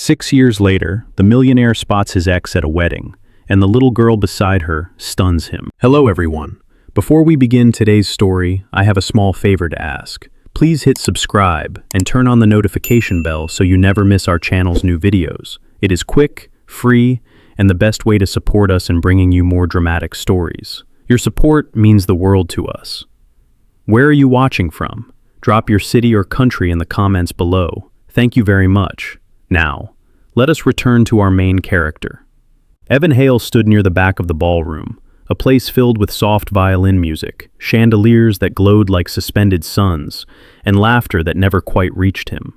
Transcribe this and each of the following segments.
6 years later, the millionaire spots his ex at a wedding, and the little girl beside her stuns him. Hello everyone. Before we begin today's story, I have a small favor to ask. Please hit subscribe and turn on the notification bell so you never miss our channel's new videos. It is quick, free, and the best way to support us in bringing you more dramatic stories. Your support means the world to us. Where are you watching from? Drop your city or country in the comments below. Thank you very much. Now, let us return to our main character. Evan Hale stood near the back of the ballroom, a place filled with soft violin music, chandeliers that glowed like suspended suns, and laughter that never quite reached him.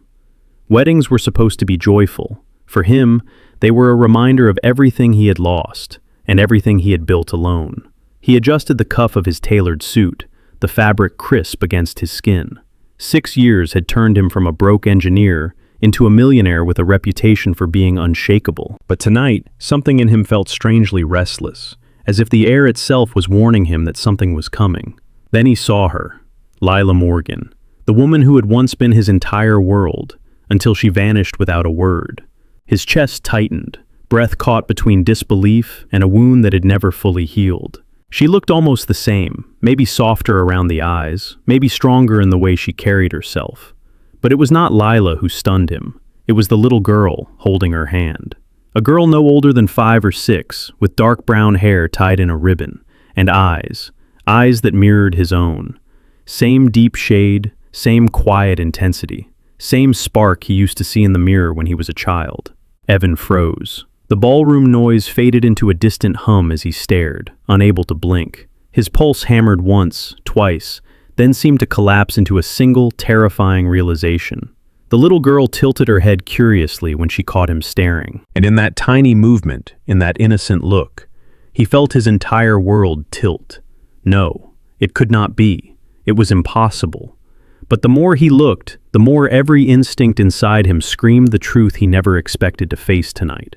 Weddings were supposed to be joyful. For him, they were a reminder of everything he had lost, and everything he had built alone. He adjusted the cuff of his tailored suit, the fabric crisp against his skin. 6 years had turned him from a broke engineer into a millionaire with a reputation for being unshakable. But tonight, something in him felt strangely restless, as if the air itself was warning him that something was coming. Then he saw her, Lila Morgan, the woman who had once been his entire world, until she vanished without a word. His chest tightened, breath caught between disbelief and a wound that had never fully healed. She looked almost the same, maybe softer around the eyes, maybe stronger in the way she carried herself. But it was not Lila who stunned him. It was the little girl holding her hand. A girl no older than 5 or 6, with dark brown hair tied in a ribbon, and eyes that mirrored his own. Same deep shade, same quiet intensity, same spark he used to see in the mirror when he was a child. Evan froze. The ballroom noise faded into a distant hum as he stared, unable to blink. His pulse hammered once, twice, then seemed to collapse into a single, terrifying realization. The little girl tilted her head curiously when she caught him staring. And in that tiny movement, in that innocent look, he felt his entire world tilt. No, it could not be. It was impossible. But the more he looked, the more every instinct inside him screamed the truth he never expected to face tonight.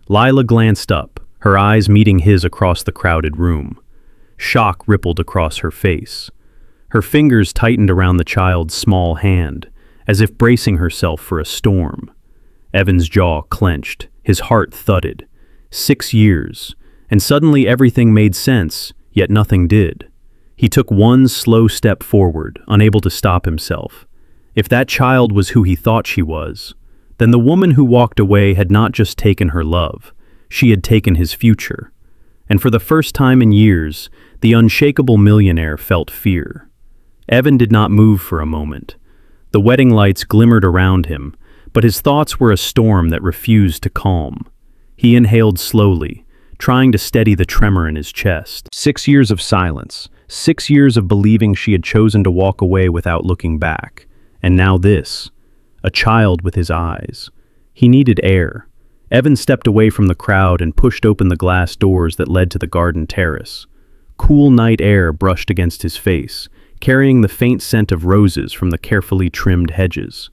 Lila glanced up, her eyes meeting his across the crowded room. Shock rippled across her face. Her fingers tightened around the child's small hand, as if bracing herself for a storm. Evan's jaw clenched, his heart thudded. 6 years, and suddenly everything made sense, yet nothing did. He took one slow step forward, unable to stop himself. If that child was who he thought she was, then the woman who walked away had not just taken her love, she had taken his future. And for the first time in years, the unshakable millionaire felt fear. Evan did not move for a moment. The wedding lights glimmered around him, but his thoughts were a storm that refused to calm. He inhaled slowly, trying to steady the tremor in his chest. 6 years of silence, 6 years of believing she had chosen to walk away without looking back. And now this. A child with his eyes. He needed air. Evan stepped away from the crowd and pushed open the glass doors that led to the garden terrace. Cool night air brushed against his face, carrying the faint scent of roses from the carefully trimmed hedges.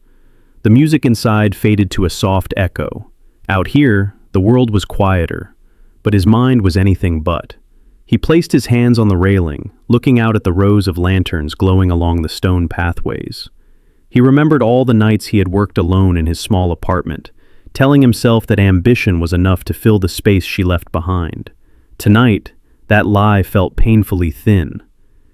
The music inside faded to a soft echo. Out here, the world was quieter, but his mind was anything but. He placed his hands on the railing, looking out at the rows of lanterns glowing along the stone pathways. He remembered all the nights he had worked alone in his small apartment, telling himself that ambition was enough to fill the space she left behind. Tonight, that lie felt painfully thin.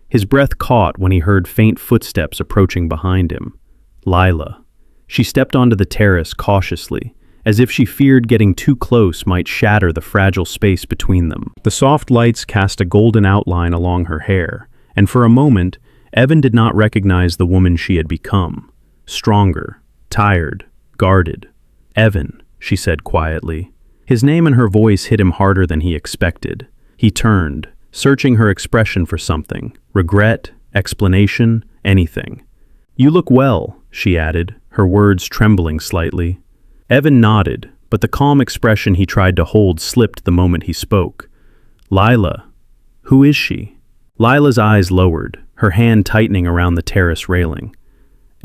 His breath caught when he heard faint footsteps approaching behind him. Lila. She stepped onto the terrace cautiously, as if she feared getting too close might shatter the fragile space between them. The soft lights cast a golden outline along her hair, and for a moment, Evan did not recognize the woman she had become. Stronger, tired, guarded. "Evan," she said quietly. His name and her voice hit him harder than he expected. He turned, searching her expression for something. Regret, explanation, anything. "You look well," she added, her words trembling slightly. Evan nodded, but the calm expression he tried to hold slipped the moment he spoke. "Lila, who is she?" Lila's eyes lowered, her hand tightening around the terrace railing.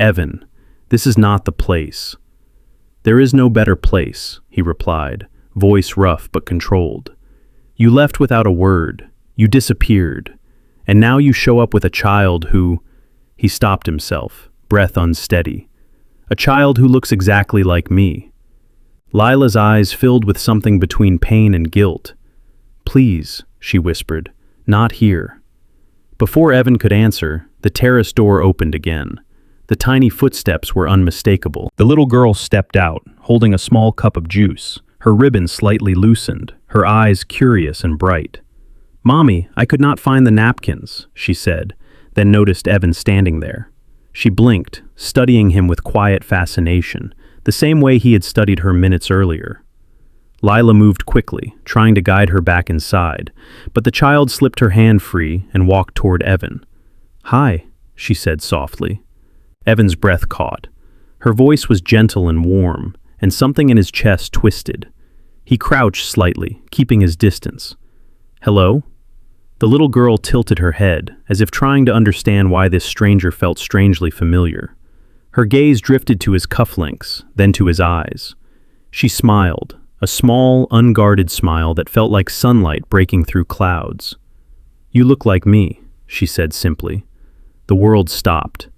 "Evan, this is not the place." "There is no better place," he replied, voice rough but controlled. "You left without a word. You disappeared. And now you show up with a child who—" He stopped himself, breath unsteady. "A child who looks exactly like me." Lila's eyes filled with something between pain and guilt. "Please," she whispered, "not here." Before Evan could answer, the terrace door opened again. The tiny footsteps were unmistakable. The little girl stepped out, holding a small cup of juice, her ribbon slightly loosened, her eyes curious and bright. "Mommy, I could not find the napkins," she said, then noticed Evan standing there. She blinked, studying him with quiet fascination, the same way he had studied her minutes earlier. Lila moved quickly, trying to guide her back inside, but the child slipped her hand free and walked toward Evan. "Hi," she said softly. Evan's breath caught. Her voice was gentle and warm, and something in his chest twisted. He crouched slightly, keeping his distance. "Hello?" The little girl tilted her head, as if trying to understand why this stranger felt strangely familiar. Her gaze drifted to his cufflinks, then to his eyes. She smiled, a small, unguarded smile that felt like sunlight breaking through clouds. "You look like me," she said simply. The world stopped.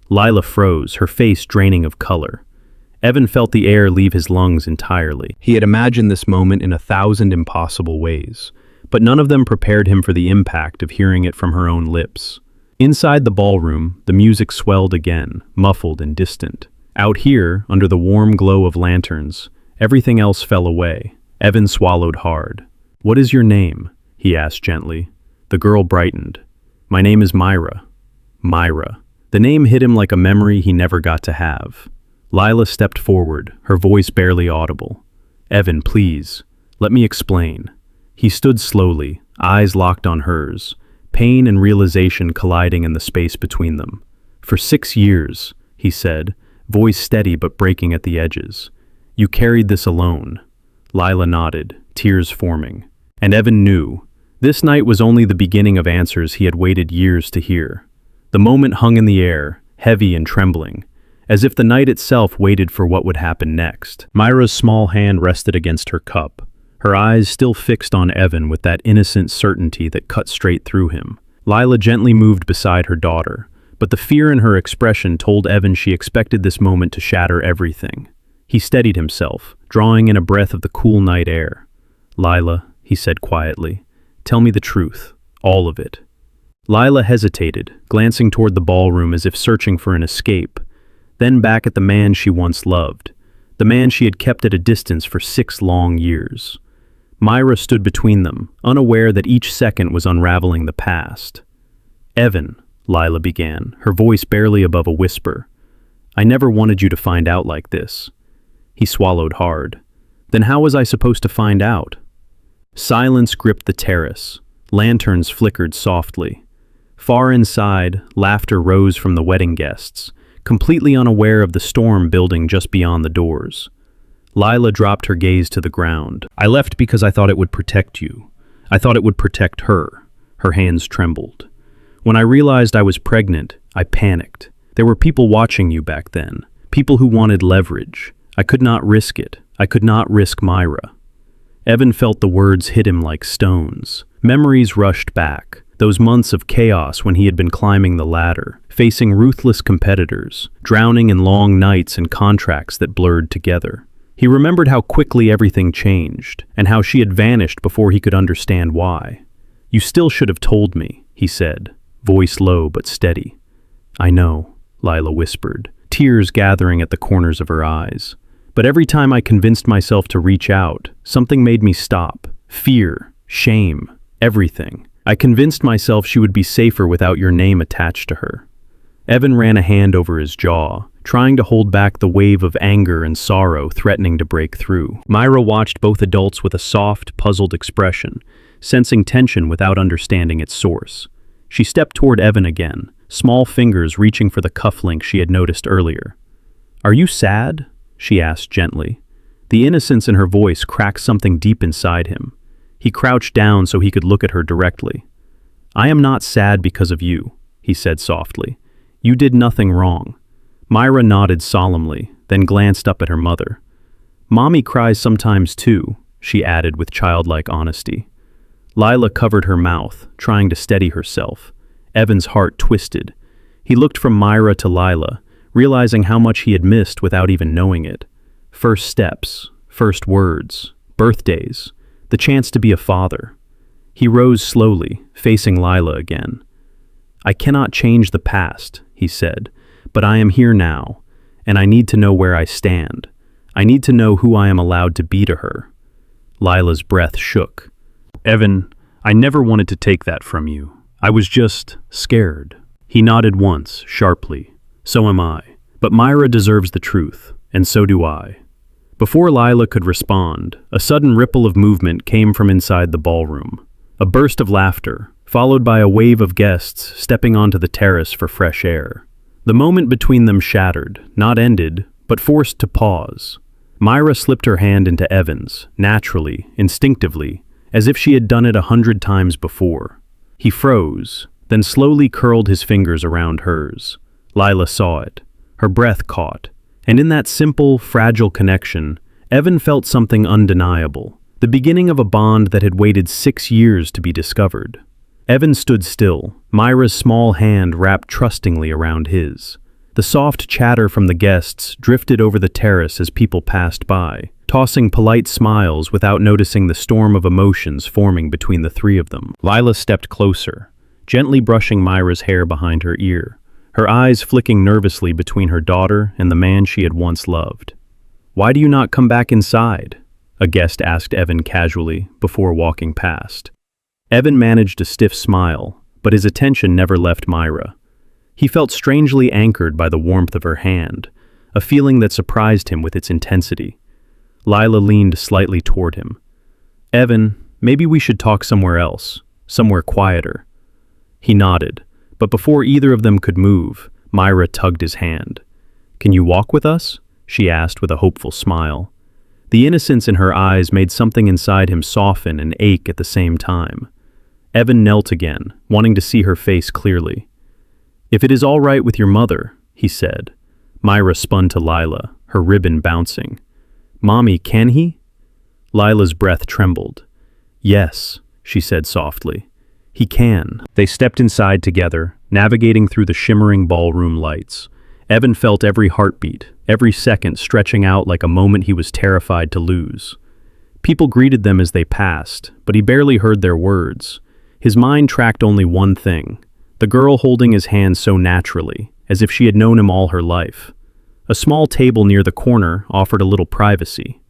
Lila froze, her face draining of color. Evan felt the air leave his lungs entirely. He had imagined this moment in 1,000 impossible ways, but none of them prepared him for the impact of hearing it from her own lips. Inside the ballroom, the music swelled again, muffled and distant. Out here, under the warm glow of lanterns, everything else fell away. Evan swallowed hard. "What is your name?" he asked gently. The girl brightened. "My name is Myra." Myra. The name hit him like a memory he never got to have. Lila stepped forward, her voice barely audible. "Evan, please, let me explain." He stood slowly, eyes locked on hers, pain and realization colliding in the space between them. "For 6 years," he said, voice steady but breaking at the edges. "You carried this alone." Lila nodded, tears forming. And Evan knew. This night was only the beginning of answers he had waited years to hear. The moment hung in the air, heavy and trembling, as if the night itself waited for what would happen next. Myra's small hand rested against her cup, her eyes still fixed on Evan with that innocent certainty that cut straight through him. Lila gently moved beside her daughter, but the fear in her expression told Evan she expected this moment to shatter everything. He steadied himself, drawing in a breath of the cool night air. "Lila," he said quietly, "tell me the truth, all of it." Lila hesitated, glancing toward the ballroom as if searching for an escape, then back at the man she once loved, the man she had kept at a distance for 6 long years. Myra stood between them, unaware that each second was unraveling the past. "Evan," Lila began, her voice barely above a whisper, "I never wanted you to find out like this." He swallowed hard. "Then how was I supposed to find out?" Silence gripped the terrace. Lanterns flickered softly. Far inside, laughter rose from the wedding guests, completely unaware of the storm building just beyond the doors. Lila dropped her gaze to the ground. "I left because I thought it would protect you. I thought it would protect her." Her hands trembled. "When I realized I was pregnant, I panicked. There were people watching you back then, people who wanted leverage. I could not risk it. I could not risk Myra." Evan felt the words hit him like stones. Memories rushed back. Those months of chaos when he had been climbing the ladder, facing ruthless competitors, drowning in long nights and contracts that blurred together. He remembered how quickly everything changed, and how she had vanished before he could understand why. "You still should have told me," he said, voice low but steady. "I know," Lila whispered, tears gathering at the corners of her eyes. "But every time I convinced myself to reach out, something made me stop. Fear, shame, everything. I convinced myself she would be safer without your name attached to her." Evan ran a hand over his jaw, trying to hold back the wave of anger and sorrow threatening to break through. Myra watched both adults with a soft, puzzled expression, sensing tension without understanding its source. She stepped toward Evan again, small fingers reaching for the cufflink she had noticed earlier. "Are you sad?" she asked gently. The innocence in her voice cracked something deep inside him. He crouched down so he could look at her directly. "I am not sad because of you," he said softly. "You did nothing wrong." Myra nodded solemnly, then glanced up at her mother. "Mommy cries sometimes too," she added with childlike honesty. Lila covered her mouth, trying to steady herself. Evan's heart twisted. He looked from Myra to Lila, realizing how much he had missed without even knowing it. First steps, first words, birthdays, the chance to be a father. He rose slowly, facing Lila again. "I cannot change the past," he said, "but I am here now, and I need to know where I stand. I need to know who I am allowed to be to her." Lila's breath shook. "Evan, I never wanted to take that from you. I was just scared." He nodded once, sharply. "So am I. But Myra deserves the truth, and so do I." Before Lila could respond, a sudden ripple of movement came from inside the ballroom. A burst of laughter, followed by a wave of guests stepping onto the terrace for fresh air. The moment between them shattered, not ended, but forced to pause. Myra slipped her hand into Evan's, naturally, instinctively, as if she had done it 100 times before. He froze, then slowly curled his fingers around hers. Lila saw it. Her breath caught. And in that simple, fragile connection, Evan felt something undeniable, the beginning of a bond that had waited 6 years to be discovered. Evan stood still, Myra's small hand wrapped trustingly around his. The soft chatter from the guests drifted over the terrace as people passed by, tossing polite smiles without noticing the storm of emotions forming between the three of them. Lila stepped closer, gently brushing Myra's hair behind her ear, her eyes flicking nervously between her daughter and the man she had once loved. "Why do you not come back inside?" a guest asked Evan casually before walking past. Evan managed a stiff smile, but his attention never left Myra. He felt strangely anchored by the warmth of her hand, a feeling that surprised him with its intensity. Lila leaned slightly toward him. "Evan, maybe we should talk somewhere else, somewhere quieter." He nodded, but before either of them could move, Myra tugged his hand. "Can you walk with us?" she asked with a hopeful smile. The innocence in her eyes made something inside him soften and ache at the same time. Evan knelt again, wanting to see her face clearly. "If it is all right with your mother," he said. Myra spun to Lila, her ribbon bouncing. "Mommy, can he?" Lila's breath trembled. "Yes," she said softly. "He can." They stepped inside together, navigating through the shimmering ballroom lights. Evan felt every heartbeat, every second stretching out like a moment he was terrified to lose. People greeted them as they passed, but he barely heard their words. His mind tracked only one thing: the girl holding his hand so naturally, as if she had known him all her life. A small table near the corner offered a little privacy.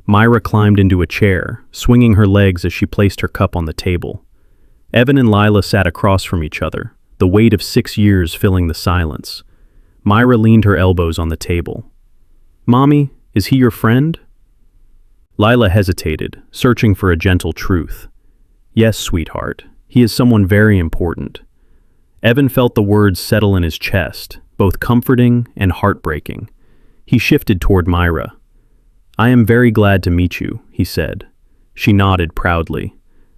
Myra climbed into a chair, swinging her legs as she placed her cup on the table. Evan and Lila sat across from each other, the weight of 6 years filling the silence. Myra leaned her elbows on the table. "Mommy, is he your friend?" Lila hesitated, searching for a gentle truth. "Yes, sweetheart, he is someone very important." Evan felt the words settle in his chest, both comforting and heartbreaking. He shifted toward Myra. "I am very glad to meet you," he said. She nodded proudly.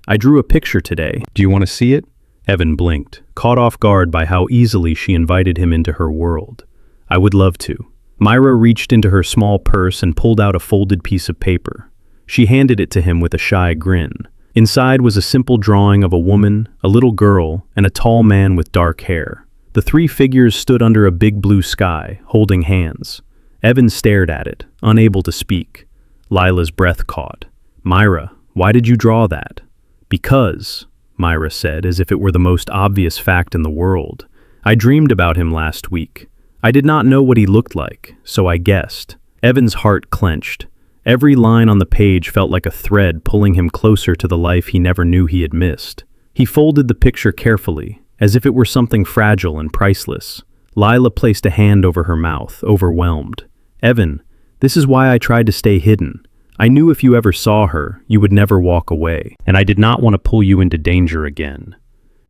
"I drew a picture today. Do you want to see it?" Evan blinked, caught off guard by how easily she invited him into her world. "I would love to." Myra reached into her small purse and pulled out a folded piece of paper. She handed it to him with a shy grin. Inside was a simple drawing of a woman, a little girl, and a tall man with dark hair. The three figures stood under a big blue sky, holding hands. Evan stared at it, unable to speak. Lila's breath caught. "Myra, why did you draw that?" "Because," Myra said, as if it were the most obvious fact in the world, "I dreamed about him last week. I did not know what he looked like, so I guessed." Evan's heart clenched. Every line on the page felt like a thread pulling him closer to the life he never knew he had missed. He folded the picture carefully, as if it were something fragile and priceless. Lila placed a hand over her mouth, overwhelmed. "Evan, this is why I tried to stay hidden. I knew if you ever saw her, you would never walk away, and I did not want to pull you into danger again."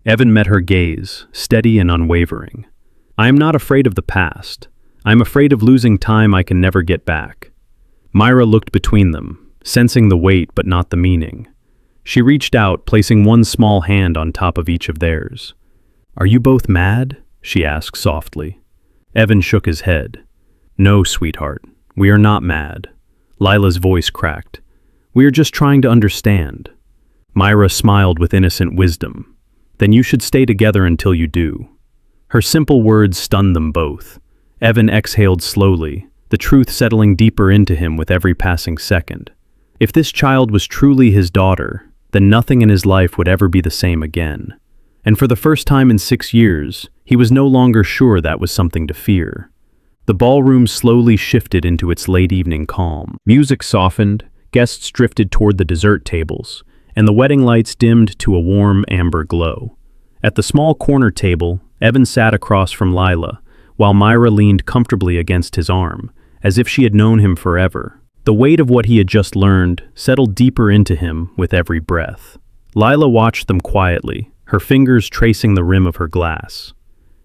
Evan met her gaze, steady and unwavering. "I am not afraid of the past. I am afraid of losing time I can never get back." Myra looked between them, sensing the weight but not the meaning. She reached out, placing one small hand on top of each of theirs. "Are you both mad?" she asked softly. Evan shook his head. "No, sweetheart, we are not mad." Lila's voice cracked. "We are just trying to understand." Myra smiled with innocent wisdom. "Then you should stay together until you do." Her simple words stunned them both. Evan exhaled slowly, the truth settling deeper into him with every passing second. If this child was truly his daughter, then nothing in his life would ever be the same again. And for the first time in 6 years, he was no longer sure that was something to fear. The ballroom slowly shifted into its late evening calm. Music softened, guests drifted toward the dessert tables, and the wedding lights dimmed to a warm amber glow. At the small corner table, Evan sat across from Lila, while Myra leaned comfortably against his arm, as if she had known him forever. The weight of what he had just learned settled deeper into him with every breath. Lila watched them quietly, her fingers tracing the rim of her glass.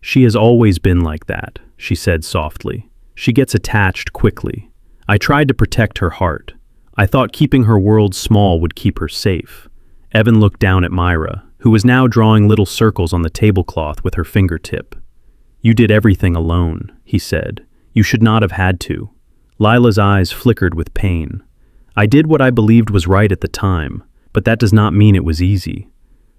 "She has always been like that," she said softly. "She gets attached quickly. I tried to protect her heart. I thought keeping her world small would keep her safe." Evan looked down at Myra, who was now drawing little circles on the tablecloth with her fingertip. "You did everything alone," he said. "You should not have had to." Lila's eyes flickered with pain. "I did what I believed was right at the time, but that does not mean it was easy."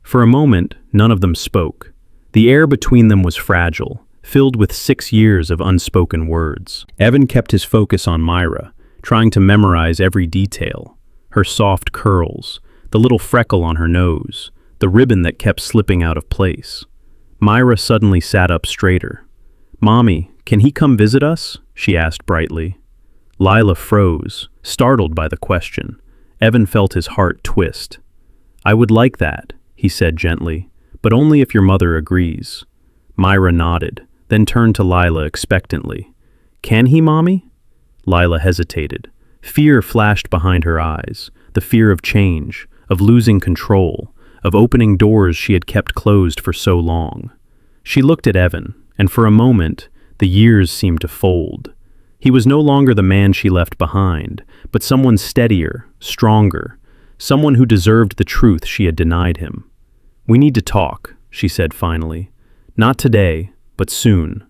For a moment, none of them spoke. The air between them was fragile, filled with 6 years of unspoken words. Evan kept his focus on Myra, trying to memorize every detail. Her soft curls, the little freckle on her nose, the ribbon that kept slipping out of place. Myra suddenly sat up straighter. "Mommy, can he come visit us?" she asked brightly. Lila froze, startled by the question. Evan felt his heart twist. "I would like that," he said gently, "but only if your mother agrees." Myra nodded, then turned to Lila expectantly. "Can he, Mommy?" Lila hesitated. Fear flashed behind her eyes, the fear of change, of losing control, of opening doors she had kept closed for so long. She looked at Evan, and for a moment, the years seemed to fold. He was no longer the man she left behind, but someone steadier, stronger, someone who deserved the truth she had denied him. "We need to talk," she said finally. "Not today, but soon.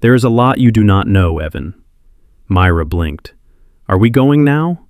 There is a lot you do not know, Evan." Myra blinked. "Are we going now?"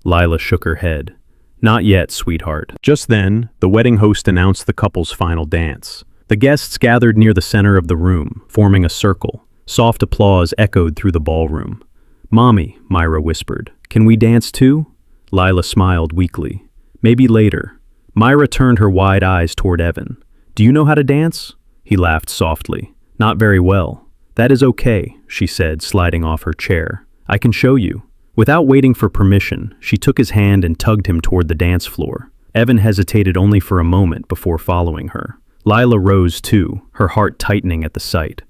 Lila shook her head. "Not yet, sweetheart." Just then, the wedding host announced the couple's final dance. The guests gathered near the center of the room, forming a circle. Soft applause echoed through the ballroom. "Mommy," Myra whispered, "can we dance too?" Lila smiled weakly. "Maybe later." Myra turned her wide eyes toward Evan. "Do you know how to dance?" He laughed softly. "Not very well." "That is okay," she said, sliding off her chair. "I can show you." Without waiting for permission, she took his hand and tugged him toward the dance floor. Evan hesitated only for a moment before following her. Lila rose too, her heart tightening at the sight.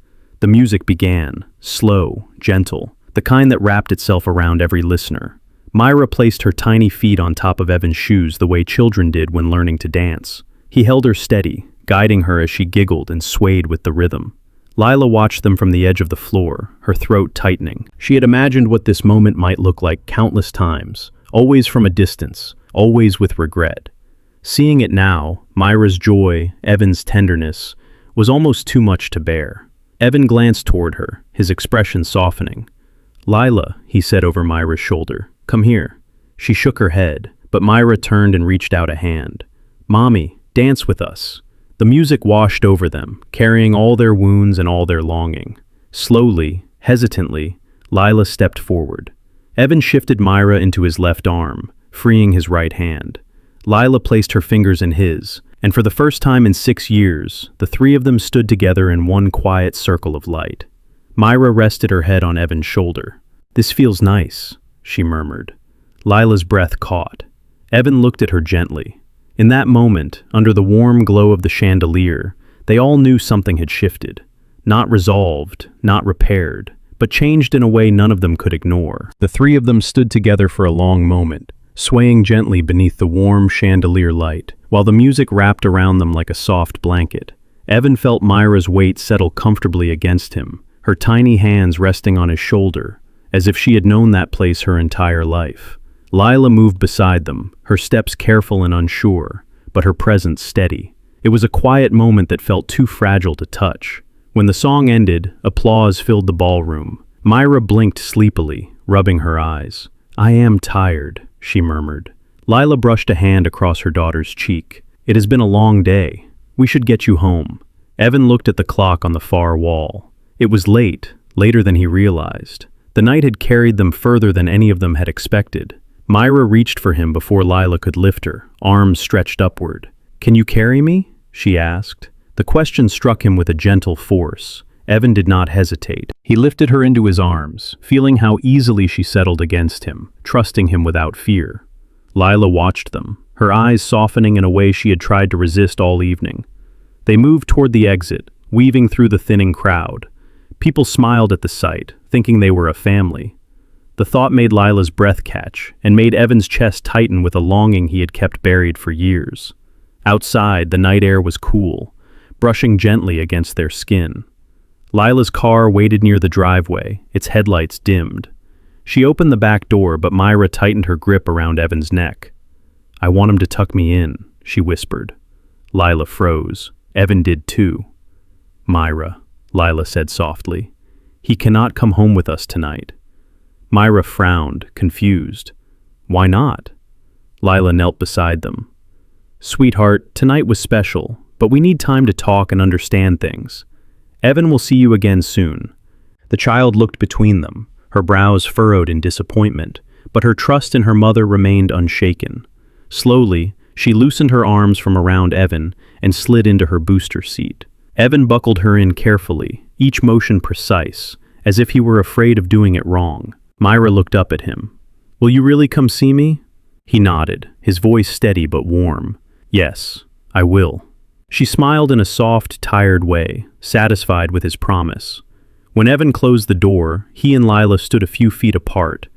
The music began, slow, gentle, the kind that wrapped itself around every listener. Myra placed her tiny feet on top of Evan's shoes the way children did when learning to dance. He held her steady, guiding her as she giggled and swayed with the rhythm. Lila watched them from the edge of the floor, her throat tightening. She had imagined what this moment might look like countless times, always from a distance, always with regret. Seeing it now, Myra's joy, Evan's tenderness, was almost too much to bear. Evan glanced toward her, his expression softening. "Lila," he said over Myra's shoulder, "come here." She shook her head, but Myra turned and reached out a hand. "Mommy, dance with us." The music washed over them, carrying all their wounds and all their longing. Slowly, hesitantly, Lila stepped forward. Evan shifted Myra into his left arm, freeing his right hand. Lila placed her fingers in his, and for the first time in 6 years, the three of them stood together in one quiet circle of light. Myra rested her head on Evan's shoulder. "This feels nice," she murmured. Lila's breath caught. Evan looked at her gently. In that moment, under the warm glow of the chandelier, they all knew something had shifted. Not resolved, not repaired, but changed in a way none of them could ignore. The three of them stood together for a long moment, swaying gently beneath the warm chandelier light, while the music wrapped around them like a soft blanket. Evan felt Myra's weight settle comfortably against him, her tiny hands resting on his shoulder, as if she had known that place her entire life. Lila moved beside them, her steps careful and unsure, but her presence steady. It was a quiet moment that felt too fragile to touch. When the song ended, applause filled the ballroom. Myra blinked sleepily, rubbing her eyes. "I am tired," she murmured. Lila brushed a hand across her daughter's cheek. "It has been a long day. We should get you home." Evan looked at the clock on the far wall. It was late, later than he realized. The night had carried them further than any of them had expected. Myra reached for him before Lila could lift her, arms stretched upward. "Can you carry me?" she asked. The question struck him with a gentle force. Evan did not hesitate. He lifted her into his arms, feeling how easily she settled against him, trusting him without fear. Lila watched them, her eyes softening in a way she had tried to resist all evening. They moved toward the exit, weaving through the thinning crowd. People smiled at the sight, thinking they were a family. The thought made Lila's breath catch, and made Evan's chest tighten with a longing he had kept buried for years. Outside, the night air was cool, brushing gently against their skin. Lila's car waited near the driveway, its headlights dimmed. She opened the back door, but Myra tightened her grip around Evan's neck. "I want him to tuck me in," she whispered. Lila froze. Evan did too. "Myra," Lila said softly, "he cannot come home with us tonight." Myra frowned, confused. "Why not?" Lila knelt beside them. "Sweetheart, tonight was special, but we need time to talk and understand things. Evan will see you again soon." The child looked between them, her brows furrowed in disappointment, but her trust in her mother remained unshaken. Slowly, she loosened her arms from around Evan and slid into her booster seat. Evan buckled her in carefully, each motion precise, as if he were afraid of doing it wrong. Myra looked up at him. "Will you really come see me?" He nodded, his voice steady but warm. "Yes, I will." She smiled in a soft, tired way, satisfied with his promise. When Evan closed the door, he and Lila stood a few feet apart,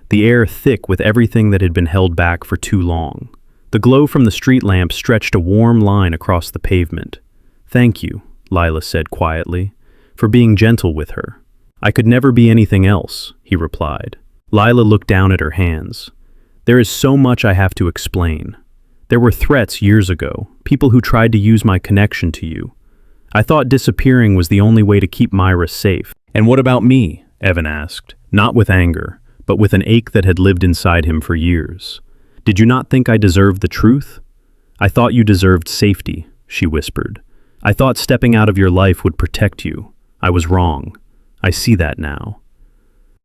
the air thick with everything that had been held back for too long. The glow from the street lamp stretched a warm line across the pavement. "Thank you," Lila said quietly, "for being gentle with her." "I could never be anything else," he replied. Lila looked down at her hands. "There is so much I have to explain. There were threats years ago, people who tried to use my connection to you. I thought disappearing was the only way to keep Myra safe." "And what about me?" Evan asked, not with anger, but with an ache that had lived inside him for years. "Did you not think I deserved the truth?" "I thought you deserved safety," she whispered. "I thought stepping out of your life would protect you. I was wrong. I see that now."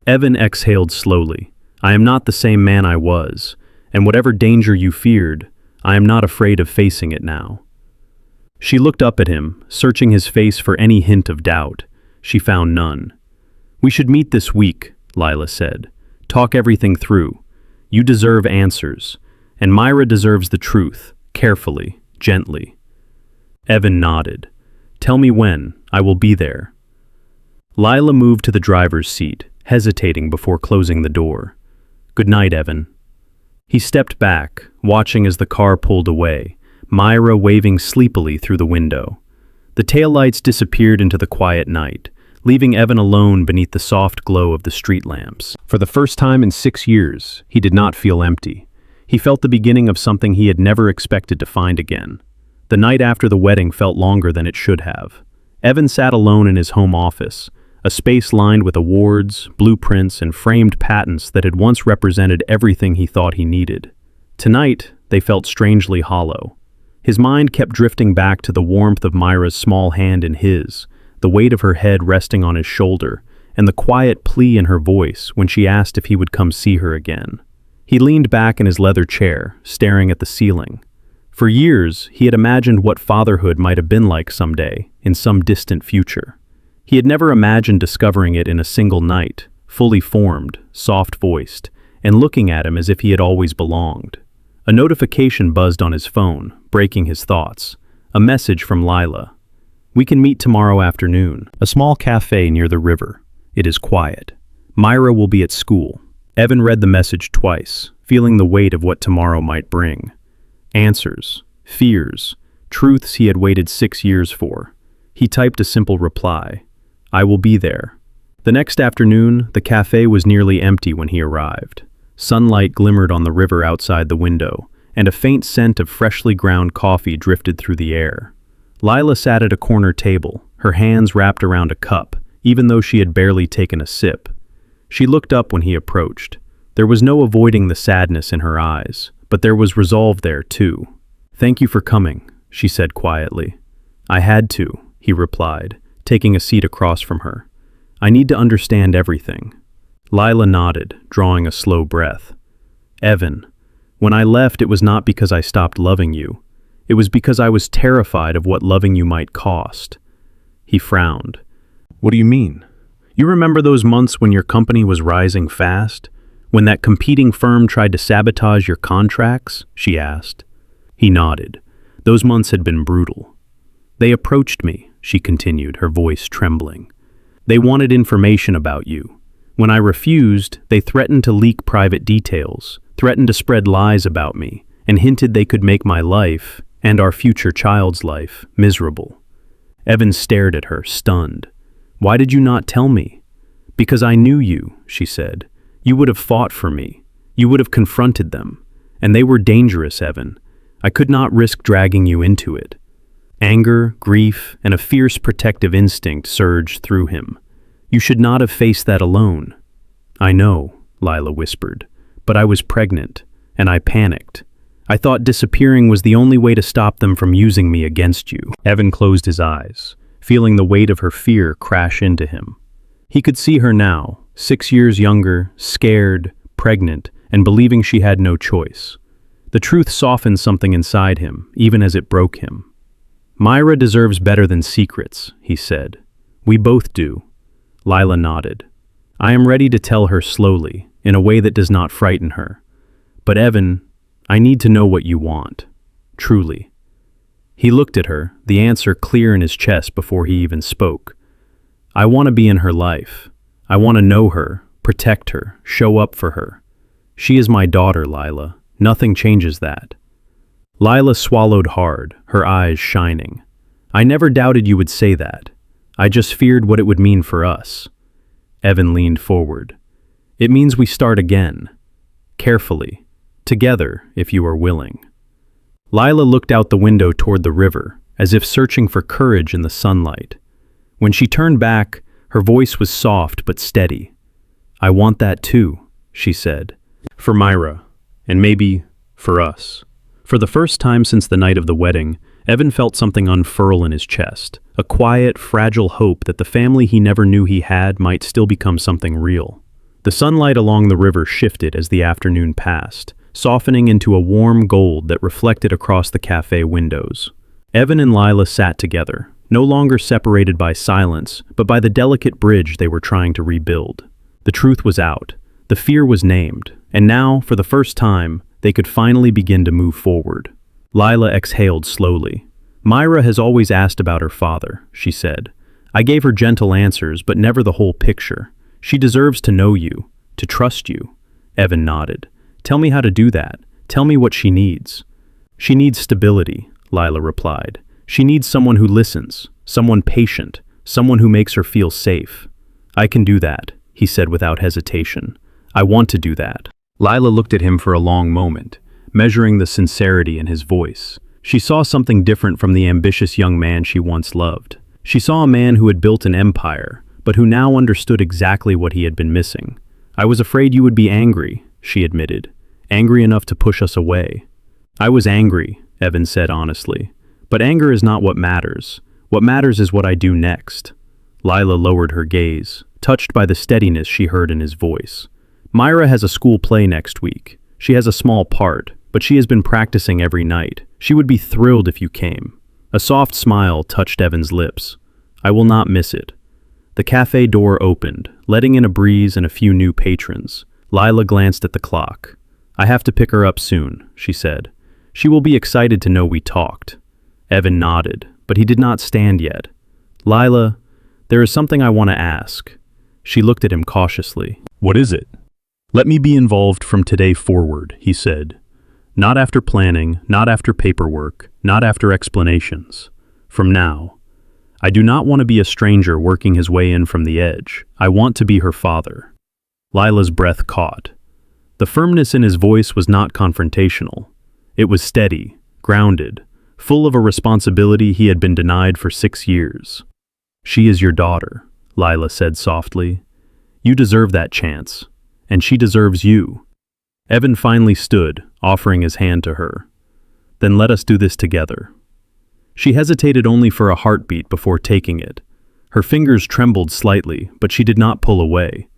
Evan exhaled slowly. "I am not the same man I was, and whatever danger you feared, I am not afraid of facing it now." She looked up at him, searching his face for any hint of doubt. She found none. "We should meet this week," Lila said. "Talk everything through. You deserve answers, and Myra deserves the truth, carefully, gently." Evan nodded. "Tell me when. I will be there." Lila moved to the driver's seat, hesitating before closing the door. "Good night, Evan." He stepped back, watching as the car pulled away, Myra waving sleepily through the window. The taillights disappeared into the quiet night, leaving Evan alone beneath the soft glow of the street lamps. For the first time in 6 years, he did not feel empty. He felt the beginning of something he had never expected to find again. The night after the wedding felt longer than it should have. Evan sat alone in his home office, a space lined with awards, blueprints, and framed patents that had once represented everything he thought he needed. Tonight, they felt strangely hollow. His mind kept drifting back to the warmth of Myra's small hand in his, the weight of her head resting on his shoulder, and the quiet plea in her voice when she asked if he would come see her again. He leaned back in his leather chair, staring at the ceiling. For years, he had imagined what fatherhood might have been like someday, in some distant future. He had never imagined discovering it in a single night, fully formed, soft-voiced, and looking at him as if he had always belonged. A notification buzzed on his phone, breaking his thoughts. A message from Lila. "We can meet tomorrow afternoon. A small cafe near the river. It is quiet. Myra will be at school." Evan read the message twice, feeling the weight of what tomorrow might bring. Answers, fears, truths he had waited 6 years for. He typed a simple reply. "I will be there." The next afternoon, the cafe was nearly empty when he arrived. Sunlight glimmered on the river outside the window, and a faint scent of freshly ground coffee drifted through the air. Lila sat at a corner table, her hands wrapped around a cup, even though she had barely taken a sip. She looked up when he approached. There was no avoiding the sadness in her eyes, but there was resolve there too. "Thank you for coming," she said quietly. "I had to," he replied, taking a seat across from her. "I need to understand everything." Lila nodded, drawing a slow breath. Evan, when I left, it was not because I stopped loving you. It was because I was terrified of what loving you might cost. He frowned. What do you mean? You remember those months when your company was rising fast? When that competing firm tried to sabotage your contracts? She asked. He nodded. Those months had been brutal. They approached me, she continued, her voice trembling. They wanted information about you. When I refused, they threatened to leak private details, threatened to spread lies about me, and hinted they could make my life, and our future child's life, miserable. Evan stared at her, stunned. Why did you not tell me? Because I knew you, she said. You would have fought for me. You would have confronted them. And they were dangerous, Evan. I could not risk dragging you into it. Anger, grief, and a fierce protective instinct surged through him. You should not have faced that alone. I know, Lila whispered, but I was pregnant, and I panicked. I thought disappearing was the only way to stop them from using me against you. Evan closed his eyes, feeling the weight of her fear crash into him. He could see her now, 6 years younger, scared, pregnant, and believing she had no choice. The truth softened something inside him, even as it broke him. Myra deserves better than secrets, he said. We both do. Lila nodded. I am ready to tell her slowly, in a way that does not frighten her. But Evan, I need to know what you want. Truly. He looked at her, the answer clear in his chest before he even spoke. I want to be in her life. I want to know her, protect her, show up for her. She is my daughter, Lila. Nothing changes that. Lila swallowed hard, her eyes shining. I never doubted you would say that. I just feared what it would mean for us. Evan leaned forward. It means we start again. Carefully. Together, if you are willing. Lila looked out the window toward the river, as if searching for courage in the sunlight. When she turned back, her voice was soft but steady. I want that too, she said. For Myra, and maybe for us. For the first time since the night of the wedding, Evan felt something unfurl in his chest, a quiet, fragile hope that the family he never knew he had might still become something real. The sunlight along the river shifted as the afternoon passed, softening into a warm gold that reflected across the cafe windows. Evan and Lila sat together, no longer separated by silence, but by the delicate bridge they were trying to rebuild. The truth was out, the fear was named, and now, for the first time, they could finally begin to move forward. Lila exhaled slowly. Myra has always asked about her father, she said. I gave her gentle answers, but never the whole picture. She deserves to know you, to trust you. Evan nodded. Tell me how to do that. Tell me what she needs. She needs stability, Lila replied. She needs someone who listens, someone patient, someone who makes her feel safe. I can do that, he said without hesitation. I want to do that. Lila looked at him for a long moment, measuring the sincerity in his voice. She saw something different from the ambitious young man she once loved. She saw a man who had built an empire, but who now understood exactly what he had been missing. I was afraid you would be angry, she admitted. Angry enough to push us away. I was angry, Evan said honestly. But anger is not what matters. What matters is what I do next. Lila lowered her gaze, touched by the steadiness she heard in his voice. Myra has a school play next week. She has a small part, but she has been practicing every night. She would be thrilled if you came. A soft smile touched Evan's lips. I will not miss it. The cafe door opened, letting in a breeze and a few new patrons. Lila glanced at the clock. I have to pick her up soon, she said. She will be excited to know we talked. Evan nodded, but he did not stand yet. Lila, there is something I want to ask. She looked at him cautiously. What is it? Let me be involved from today forward, he said. Not after planning, not after paperwork, not after explanations. From now. I do not want to be a stranger working his way in from the edge. I want to be her father. Lila's breath caught. The firmness in his voice was not confrontational. It was steady, grounded, full of a responsibility he had been denied for 6 years. She is your daughter, Lila said softly. You deserve that chance. And she deserves you. Evan finally stood, offering his hand to her. Then let us do this together. She hesitated only for a heartbeat before taking it. Her fingers trembled slightly, but she did not pull away.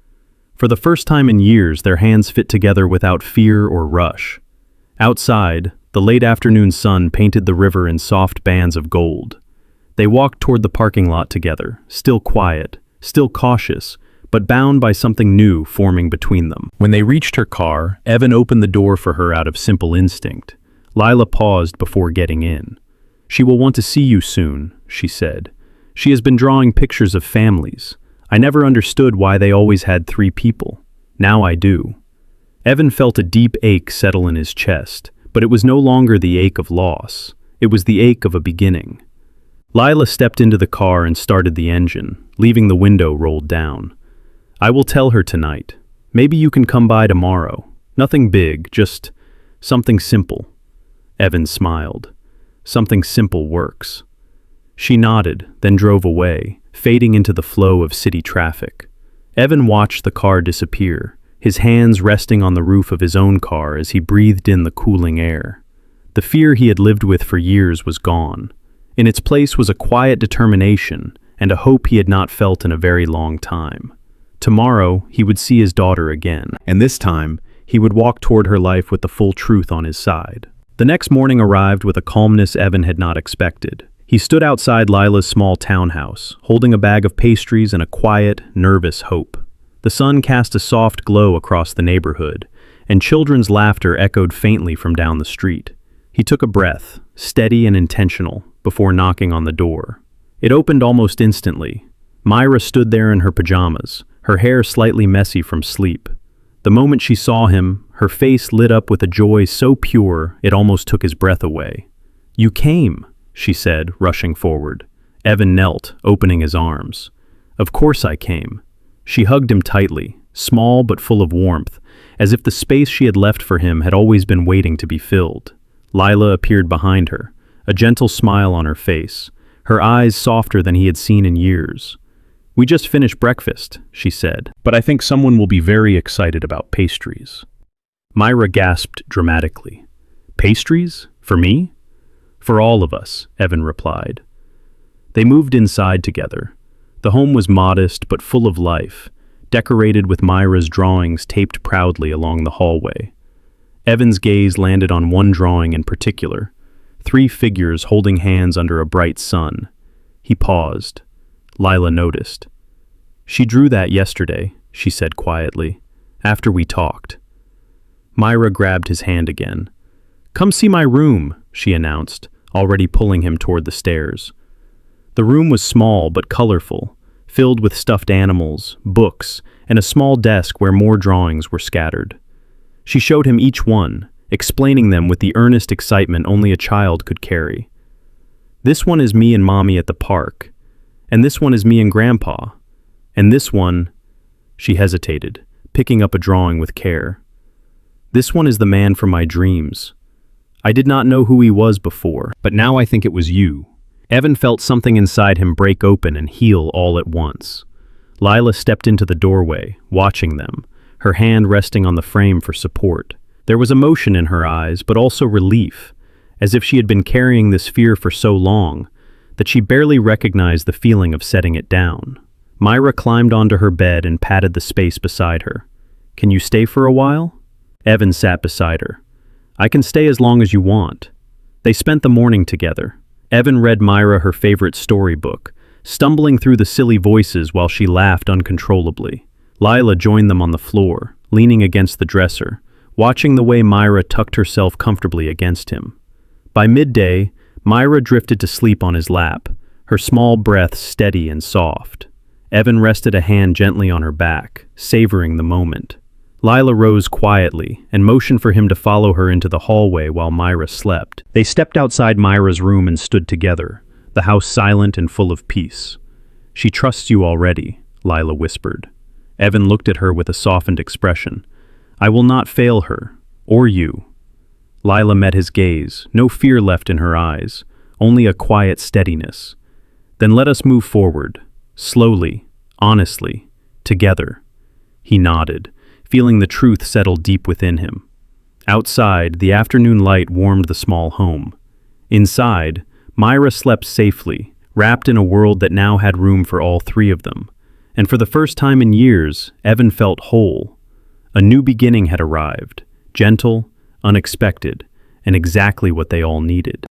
For the first time in years, their hands fit together without fear or rush. Outside, the late afternoon sun painted the river in soft bands of gold. They walked toward the parking lot together, still quiet, still cautious, but bound by something new forming between them. When they reached her car, Evan opened the door for her out of simple instinct. Lila paused before getting in. "She will want to see you soon," she said. "She has been drawing pictures of families. I never understood why they always had 3 people. Now I do." Evan felt a deep ache settle in his chest, but it was no longer the ache of loss. It was the ache of a beginning. Lila stepped into the car and started the engine, leaving the window rolled down. "I will tell her tonight. Maybe you can come by tomorrow. Nothing big, just something simple." Evan smiled. "Something simple works." She nodded, then drove away, fading into the flow of city traffic. Evan watched the car disappear, his hands resting on the roof of his own car as he breathed in the cooling air. The fear he had lived with for years was gone. In its place was a quiet determination and a hope he had not felt in a very long time. Tomorrow, he would see his daughter again, and this time, he would walk toward her life with the full truth on his side. The next morning arrived with a calmness Evan had not expected. He stood outside Lila's small townhouse, holding a bag of pastries and a quiet, nervous hope. The sun cast a soft glow across the neighborhood, and children's laughter echoed faintly from down the street. He took a breath, steady and intentional, before knocking on the door. It opened almost instantly. Myra stood there in her pajamas, her hair slightly messy from sleep. The moment she saw him, her face lit up with a joy so pure it almost took his breath away. "You came," she said, rushing forward. Evan knelt, opening his arms. "Of course I came." She hugged him tightly, small but full of warmth, as if the space she had left for him had always been waiting to be filled. Lila appeared behind her, a gentle smile on her face, her eyes softer than he had seen in years. "We just finished breakfast," she said, "but I think someone will be very excited about pastries." Myra gasped dramatically. "Pastries? For me?" "For all of us," Evan replied. They moved inside together. The home was modest but full of life, decorated with Myra's drawings taped proudly along the hallway. Evan's gaze landed on one drawing in particular, 3 figures holding hands under a bright sun. He paused. Lila noticed. "She drew that yesterday," she said quietly, "after we talked." Myra grabbed his hand again. "Come see my room," she announced, already pulling him toward the stairs. The room was small but colorful, filled with stuffed animals, books, and a small desk where more drawings were scattered. She showed him each one, explaining them with the earnest excitement only a child could carry. "This one is me and Mommy at the park, and this one is me and Grandpa, and this one—" She hesitated, picking up a drawing with care. "This one is the man from my dreams. I did not know who he was before, but now I think it was you." Evan felt something inside him break open and heal all at once. Lila stepped into the doorway, watching them, her hand resting on the frame for support. There was emotion in her eyes, but also relief, as if she had been carrying this fear for so long that she barely recognized the feeling of setting it down. Myra climbed onto her bed and patted the space beside her. "Can you stay for a while?" Evan sat beside her. "I can stay as long as you want." They spent the morning together. Evan read Myra her favorite storybook, stumbling through the silly voices while she laughed uncontrollably. Lila joined them on the floor, leaning against the dresser, watching the way Myra tucked herself comfortably against him. By midday, Myra drifted to sleep on his lap, her small breaths steady and soft. Evan rested a hand gently on her back, savoring the moment. Lila rose quietly and motioned for him to follow her into the hallway while Myra slept. They stepped outside Myra's room and stood together, the house silent and full of peace. "She trusts you already," Lila whispered. Evan looked at her with a softened expression. "I will not fail her, or you." Lila met his gaze, no fear left in her eyes, only a quiet steadiness. "Then let us move forward, slowly, honestly, together." He nodded, feeling the truth settle deep within him. Outside, the afternoon light warmed the small home. Inside, Myra slept safely, wrapped in a world that now had room for all 3 of them. And for the first time in years, Evan felt whole. A new beginning had arrived, gentle, unexpected, and exactly what they all needed.